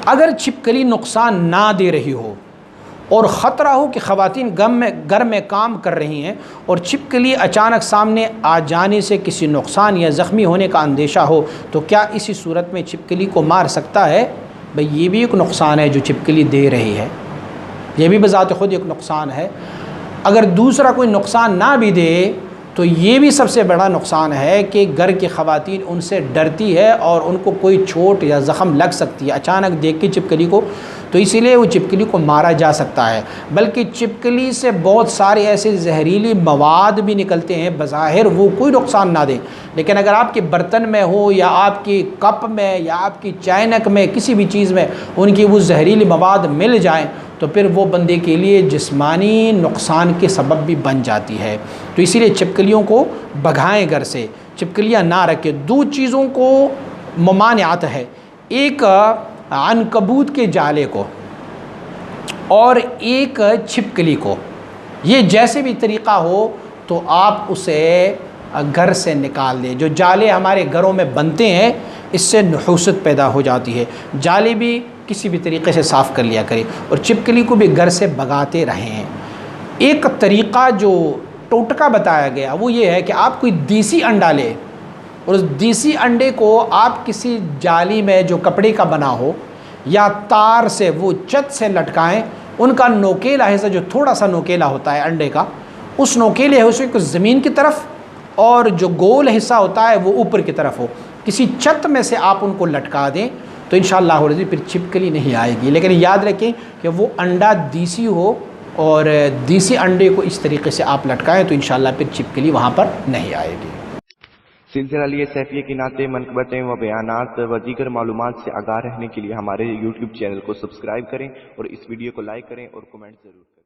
اگر چھپکلی نقصان نہ دے رہی ہو اور خطرہ ہو کہ خواتین گھر میں کام کر رہی ہیں اور چھپکلی اچانک سامنے آ جانے سے کسی نقصان یا زخمی ہونے کا اندیشہ ہو، تو کیا اسی صورت میں چھپکلی کو مار سکتا ہے؟ بھئی یہ بھی ایک نقصان ہے جو چھپکلی دے رہی ہے، یہ بھی بذات خود ایک نقصان ہے۔ اگر دوسرا کوئی نقصان نہ بھی دے تو یہ بھی سب سے بڑا نقصان ہے کہ گھر کی خواتین ان سے ڈرتی ہے اور ان کو کوئی چوٹ یا زخم لگ سکتی ہے اچانک دیکھ کے چھپکلی کو، تو اسی لیے وہ چھپکلی کو مارا جا سکتا ہے۔ بلکہ چھپکلی سے بہت سارے ایسے زہریلی مواد بھی نکلتے ہیں، بظاہر وہ کوئی نقصان نہ دے، لیکن اگر آپ کے برتن میں ہو یا آپ کی کپ میں یا آپ کی چائنک میں کسی بھی چیز میں ان کی وہ زہریلی مواد مل جائیں تو پھر وہ بندے کے لیے جسمانی نقصان کے سبب بھی بن جاتی ہے۔ تو اسی لیے چھپکلیوں کو بھگائیں گھر سے، چھپکلیاں نہ رکھیں۔ دو چیزوں کو ممانعت ہے، ایک عنکبوت کے جالے کو اور ایک چھپکلی کو، یہ جیسے بھی طریقہ ہو تو آپ اسے گھر سے نکال دیں۔ جو جالے ہمارے گھروں میں بنتے ہیں اس سے نحوست پیدا ہو جاتی ہے، جالے بھی کسی بھی طریقے سے صاف کر لیا کریں اور چھپکلی کو بھی گھر سے بھگاتے رہیں۔ ایک طریقہ جو ٹوٹکا بتایا گیا وہ یہ ہے کہ آپ کوئی دیسی انڈا لیں اور اس دیسی انڈے کو آپ کسی جالی میں جو کپڑے کا بنا ہو یا تار سے وہ چھت سے لٹکائیں، ان کا نوکیلا حصہ جو تھوڑا سا نوکیلا ہوتا ہے انڈے کا، اس نوکیلے حصے کو زمین کی طرف اور جو گول حصہ ہوتا ہے وہ اوپر کی طرف ہو، کسی چھت میں سے آپ ان کو لٹکا دیں تو انشاءاللہ پھر چھپکلی نہیں آئے گی۔ لیکن یاد رکھیں کہ وہ انڈا دیسی ہو اور دیسی انڈے کو اس طریقے سے آپ لٹکائیں تو انشاءاللہ پھر چھپکلی وہاں پر نہیں آئے گی۔ سلسلہ لیے سیفیہ کی نعتیں، منقبتیں و بیانات و دیگر معلومات سے آگاہ رہنے کے لیے ہمارے YouTube چینل کو سبسکرائب کریں اور اس ویڈیو کو لائک کریں اور کمنٹ ضرور کریں۔